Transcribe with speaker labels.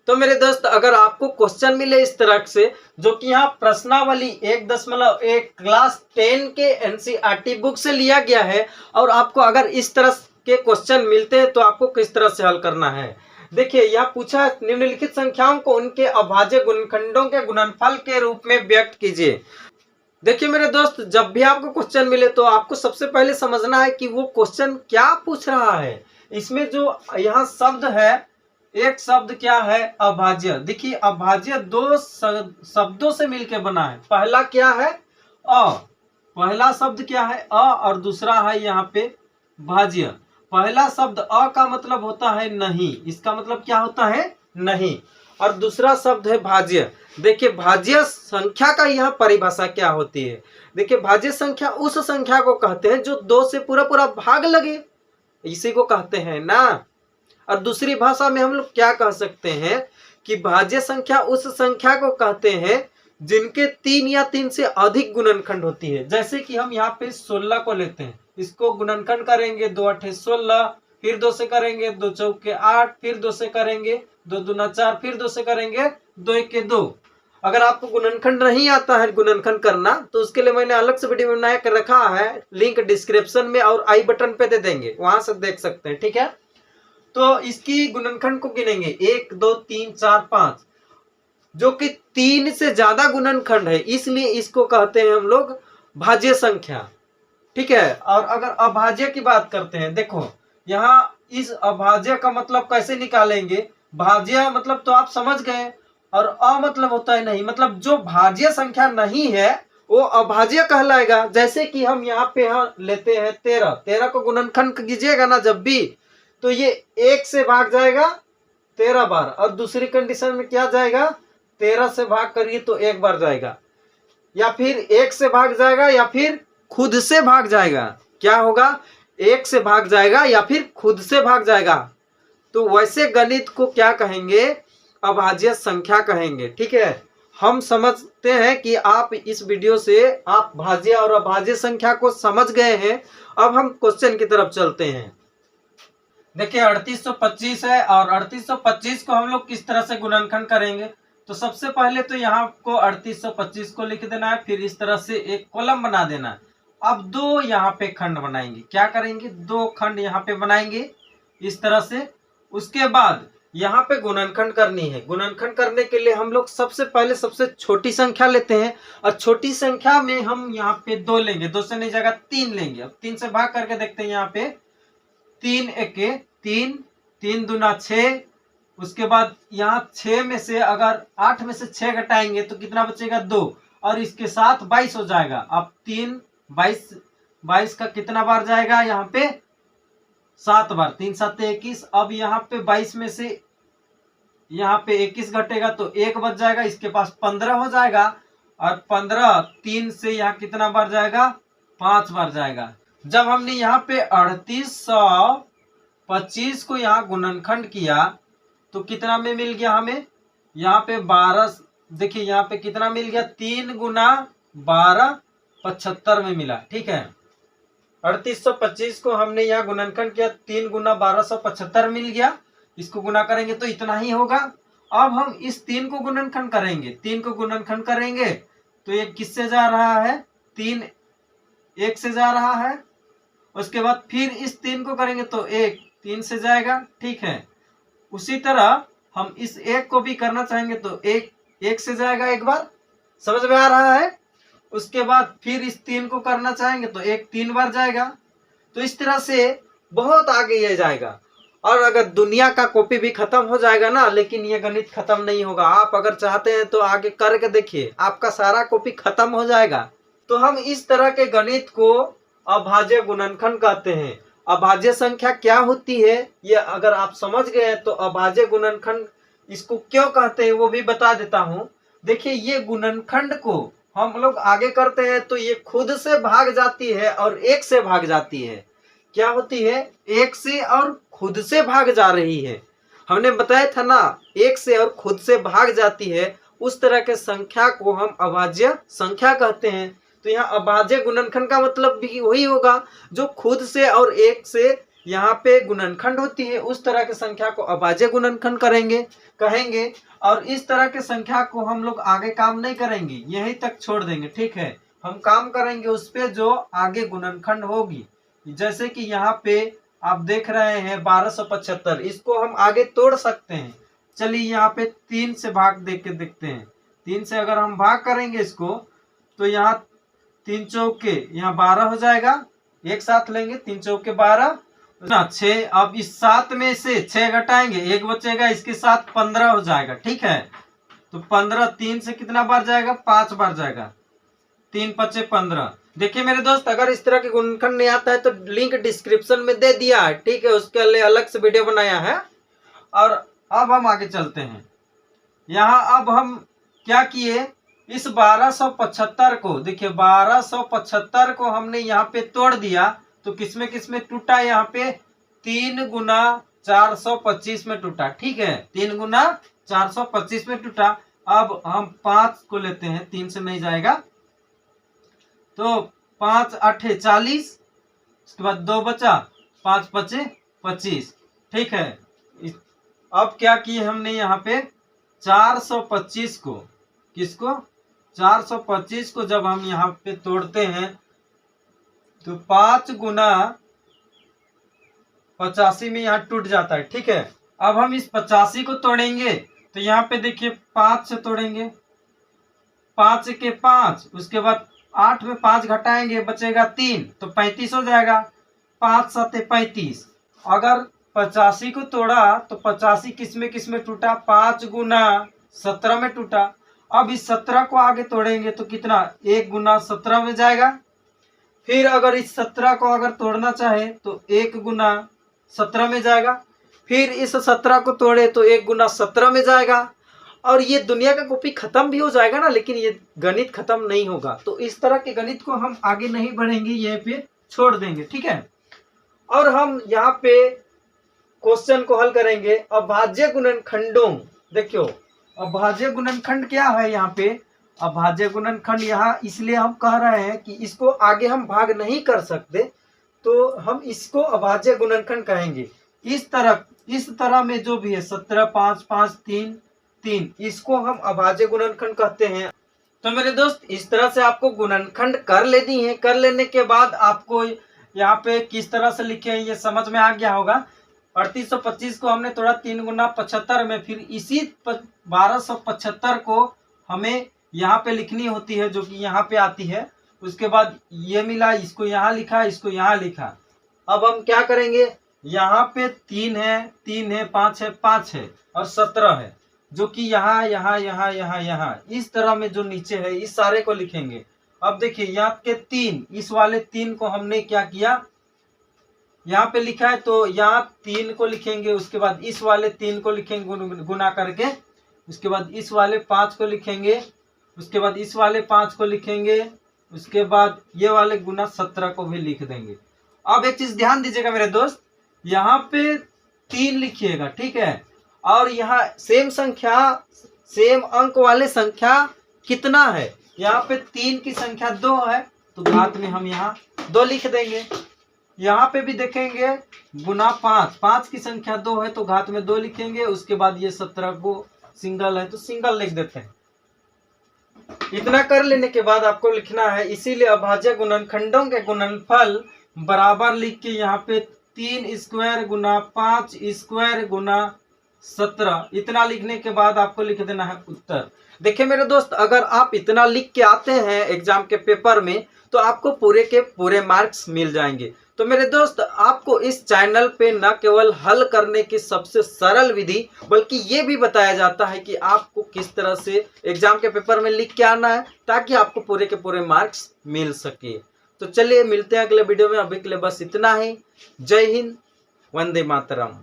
Speaker 1: तो मेरे दोस्त, अगर आपको क्वेश्चन मिले इस तरह से, जो कि यहाँ प्रश्नावली 1.1 क्लास 10 के एनसीईआरटी बुक से लिया गया है, और आपको अगर इस तरह के क्वेश्चन मिलते हैं तो आपको किस तरह से हल करना है। देखिए, यह पूछा निम्नलिखित संख्याओं को उनके अभाज्य गुणनखंडों के गुणनफल के रूप में व्यक्त कीजिए। देखिए मेरे दोस्त, जब भी आपको क्वेश्चन मिले तो आपको सबसे पहले समझना है कि वो क्वेश्चन क्या पूछ रहा है। इसमें जो यहाँ शब्द है, एक शब्द क्या है, अभाज्य। देखिए, अभाज्य दो शब्दों से मिलकर बना है। पहला क्या है, अ। पहला शब्द क्या है, अ, और दूसरा है यहाँ पे भाज्य। पहला शब्द अ का मतलब होता है नहीं, इसका मतलब क्या होता है, नहीं। और दूसरा शब्द है भाज्य। देखिए, भाज्य संख्या का यह परिभाषा क्या होती है। देखिए, भाज्य संख्या उस संख्या को कहते हैं जो 2 से पूरा पूरा भाग लगे, इसी को कहते हैं ना। और दूसरी भाषा में हम लोग क्या कह सकते हैं कि भाज्य संख्या उस संख्या को कहते हैं जिनके 3 या 3 से अधिक गुणनखंड होती है। जैसे कि हम यहाँ पे 16 को लेते हैं, इसको गुणनखंड करेंगे 2 8 16, फिर 2 से करेंगे 2 चौके 8, फिर 2 से करेंगे 2 दूना 4, फिर 2 से करेंगे 2 1 2। अगर आपको गुणनखंड नहीं आता है गुणनखंड करना, तो उसके लिए मैंने अलग से वीडियो बना कर रखा है, लिंक डिस्क्रिप्शन में और आई बटन पे दे देंगे, वहां से देख सकते हैं, ठीक है। तो इसकी गुणनखंड को गिनेंगे 1 2 3 4 5, जो कि 3 से ज्यादा गुणनखंड है, इसलिए इसको कहते हैं हम लोग भाज्य संख्या, ठीक है। और अगर अभाज्य की बात करते हैं, देखो यहाँ इस अभाज्य का मतलब कैसे निकालेंगे। भाज्य मतलब तो आप समझ गए, और अ मतलब होता है नहीं, मतलब जो भाज्य संख्या नहीं है वो अभाज्य कहलाएगा। जैसे कि हम यहाँ पे लेते हैं 13, 13 को गुणनखंड कीजिएगा ना जब भी, तो ये 1 से भाग जाएगा 13 बार, और दूसरी कंडीशन में क्या जाएगा, 13 से भाग करिए तो 1 बार जाएगा, या फिर 1 से भाग जाएगा, या फिर खुद से भाग जाएगा। क्या होगा, 1 से भाग जाएगा या फिर खुद से भाग जाएगा। तो वैसे गणित को क्या कहेंगे, अभाज्य संख्या कहेंगे, ठीक है। हम समझते हैं कि आप इस वीडियो से आप भाज्य और अभाज्य संख्या को समझ गए हैं। अब हम क्वेश्चन की तरफ चलते हैं। देखिए, 3825 है, और 3825 को हम लोग किस तरह से गुणनखंड करेंगे। तो सबसे पहले तो यहाँ आपको 3825 को लिख देना है, फिर इस तरह से एक कॉलम बना देना है। अब 2 यहाँ पे खंड बनाएंगे, क्या करेंगे, 2 खंड यहाँ पे बनाएंगे इस तरह से। उसके बाद यहाँ पे गुणनखंड करनी है। गुणनखंड करने के लिए हम लोग सबसे पहले सबसे छोटी संख्या लेते हैं, और छोटी संख्या में हम यहाँ पे 2 लेंगे, 2 से नहीं जाएगा 3 लेंगे। अब 3 से भाग करके देखते हैं, यहाँ पे 3 एके 3, 3 दूना 6। उसके बाद यहाँ 6 में से अगर 8 में से 6 घटाएंगे तो कितना बचेगा, 2, और इसके साथ 22 हो जाएगा। अब 3 22, 22 का कितना बार जाएगा, यहाँ पे 7 बार, 3 7 21। अब यहाँ पे 22 में से यहाँ पे 21 घटेगा तो 1 बच जाएगा, इसके पास 15 हो जाएगा, और 15 3 से यहाँ कितना बार जाएगा, 5 बार जाएगा। जब हमने यहाँ पे 3825 को यहाँ गुणनखंड किया तो कितना में मिल गया हमें, यहाँ पे 12। देखिए यहाँ पे कितना मिल गया, 3 गुना 12 75 में मिला, ठीक है। 3825 को हमने यहाँ गुणनखंड किया, 3 गुना 1275 मिल गया। इसको गुना करेंगे तो इतना ही होगा। अब हम इस 3 को गुणनखंड करेंगे, 3 को गुणनखंड करेंगे तो ये किससे जा रहा है, 3 1 से जा रहा है। उसके बाद फिर इस 3 को करेंगे तो 1 3 से जाएगा, ठीक है। उसी तरह हम इस 1 को भी करना चाहेंगे तो 1 1 से जाएगा, एक बार, समझ में आ रहा है। उसके बाद फिर इस 3 को करना चाहेंगे तो 1 3 बार जाएगा। तो इस तरह से बहुत आगे ये जाएगा। और अगर दुनिया का कॉपी भी खत्म हो जाएगा ना, लेकिन ये गणित खत्म नहीं होगा। आप अगर चाहते हैं तो आगे करके देखिए, आपका सारा कॉपी खत्म हो जाएगा। तो हम इस तरह के गणित को अभाज्य गुणनखंड कहते हैं। अभाज्य संख्या क्या होती है ये अगर आप समझ गए तो अभाज्य गुणनखंड इसको क्यों कहते हैं वो भी बता देता हूं। देखिए, ये गुणनखंड को हम लोग आगे करते हैं तो ये खुद से भाग जाती है और 1 से भाग जाती है। क्या होती है, 1 से और खुद से भाग जा रही है। हमने बताया था ना, 1 से और खुद से भाग जाती है, उस तरह के संख्या को हम अभाज्य संख्या कहते हैं। तो यहाँ अभाज्य गुणनखंड का मतलब भी वही होगा जो खुद से और 1 से यहाँ पे गुणनखंड होती है, उस तरह की संख्या को अभाज्य गुणनखंड कहेंगे। और इस तरह की संख्या को हम लोग आगे काम नहीं करेंगे, यहीं तक छोड़ देंगे, ठीक है। हम काम करेंगे उस पे जो आगे गुणनखंड होगी। जैसे कि यहाँ पे आप देख रहे हैं 1275, इसको हम आगे तोड़ सकते हैं। चलिए यहाँ पे 3 से भाग दे के देखते हैं। 3 से अगर हम भाग करेंगे इसको, तो यहाँ 3 चौके यहाँ 12 हो जाएगा। एक साथ लेंगे, 3 चौके 12 ना 6। अब इस 7 में से 6 घटाएंगे, 1 बचेगा, इसके साथ 15 हो जाएगा, ठीक है। तो 15 3 से कितना बार जाएगा, 5 बार जाएगा। 3 पचे 15। देखिए मेरे दोस्त, अगर इस तरह के गुणनखंड नहीं आता है तो लिंक डिस्क्रिप्शन में दे दिया है, ठीक है, उसके लिए अलग से वीडियो बनाया है। और अब हम आगे चलते हैं। यहाँ अब हम क्या किए, इस 1275 को देखिए, 1275 को हमने यहाँ पे तोड़ दिया, तो किसमें किसमें टूटा, यहाँ पे 3 गुना 425 में टूटा, ठीक है। 3 गुना 425 में टूटा। अब हम 5 को लेते हैं, 3 से नहीं जाएगा, तो 5 8 40, उसके बाद 2 बचा, 5 पचे 25, ठीक है। अब क्या किए हमने यहाँ पे 425 को, किसको, 425 को जब हम यहाँ पे तोड़ते हैं तो 5 गुना 85 में यहाँ टूट जाता है, ठीक है। अब हम इस 85 को तोड़ेंगे, तो यहाँ पे देखिए 5 से तोड़ेंगे, 5 के 5, उसके बाद 8 में 5 घटाएंगे, बचेगा 3, तो 35 हो जाएगा। 5 7 35। अगर 85 को तोड़ा तो 85 किसमें टूटा, 5 गुना 17 में टूटा। अब इस 17 को आगे तोड़ेंगे तो कितना, 1 गुना 17 में जाएगा। फिर अगर इस 17 को अगर तोड़ना चाहे तो 1 गुना 17 में जाएगा। फिर इस 17 को तोड़े तो 1 गुना 17 में जाएगा। और ये दुनिया का कॉपी खत्म भी हो जाएगा ना, लेकिन ये गणित खत्म नहीं होगा। तो इस तरह के गणित को हम आगे नहीं बढ़ेंगे, ये पे छोड़ देंगे, ठीक है। और हम यहाँ पे क्वेश्चन को हल करेंगे अभाज्य गुणनखंडों। देखियो अभाज्य गुणनखंड क्या है, यहाँ पे अभाज्य गुणनखंड यहाँ इसलिए हम कह रहे हैं कि इसको आगे हम भाग नहीं कर सकते, तो हम इसको अभाज्य गुणनखंड कहेंगे। इस तरह में जो भी है 17 5 5 3 3, इसको हम अभाज्य गुणनखंड कहते हैं। तो मेरे दोस्त, इस तरह से आपको गुणनखंड कर लेनी है। कर लेने के बाद आपको यहाँ पे किस तरह से लिखे हैं ये समझ में आ गया होगा। 3825 को हमने तोड़ा 3 गुना 75 में, फिर इसी 1275 को हमें यहाँ पे लिखनी होती है, जो कि यहाँ पे आती है। उसके बाद ये मिला, इसको यहाँ लिखा, इसको यहाँ लिखा। अब हम क्या करेंगे, यहाँ पे 3 है 5 है 5 है और 17 है, जो कि यहाँ यहाँ यहाँ यहाँ यहाँ इस तरह में जो नीचे है इस सारे को लिखेंगे। अब देखिए यहाँ के 3, इस वाले 3 को हमने क्या किया, यहाँ पे लिखा है तो यहाँ 3 को लिखेंगे, उसके बाद इस वाले 3 को लिखेंगे गुना करके, उसके बाद इस वाले 5 को लिखेंगे, उसके बाद इस वाले 5 को लिखेंगे, उसके बाद ये वाले गुना 17 को भी लिख देंगे। अब एक चीज ध्यान दीजिएगा मेरे दोस्त, यहाँ पे 3 लिखिएगा, ठीक है। और यहाँ सेम संख्या, सेम अंक वाले संख्या कितना है, यहाँ पे 3 की संख्या 2 है, तो घात में हम यहाँ 2 लिख देंगे। यहाँ पे भी देखेंगे गुना 5, 5 की संख्या 2 है तो घात में 2 लिखेंगे। उसके बाद ये 17 को सिंगल है तो सिंगल लिख देते हैं। इतना कर लेने के बाद आपको लिखना है, इसीलिए अभाज्य गुणनखंडों के गुणनफल बराबर लिख के यहाँ पे 3 स्क्वायर गुना 5 स्क्वायर गुना 17, इतना लिखने के बाद आपको लिख देना है उत्तर। देखिए मेरे दोस्त, अगर आप इतना लिख के आते हैं एग्जाम के पेपर में तो आपको पूरे के पूरे मार्क्स मिल जाएंगे। तो मेरे दोस्त, आपको इस चैनल पे न केवल हल करने की सबसे सरल विधि, बल्कि ये भी बताया जाता है कि आपको किस तरह से एग्जाम के पेपर में लिख के आना है, ताकि आपको पूरे के पूरे मार्क्स मिल सके। तो चलिए मिलते हैं अगले वीडियो में, अभी के लिए बस इतना ही। जय हिंद, वंदे मातरम।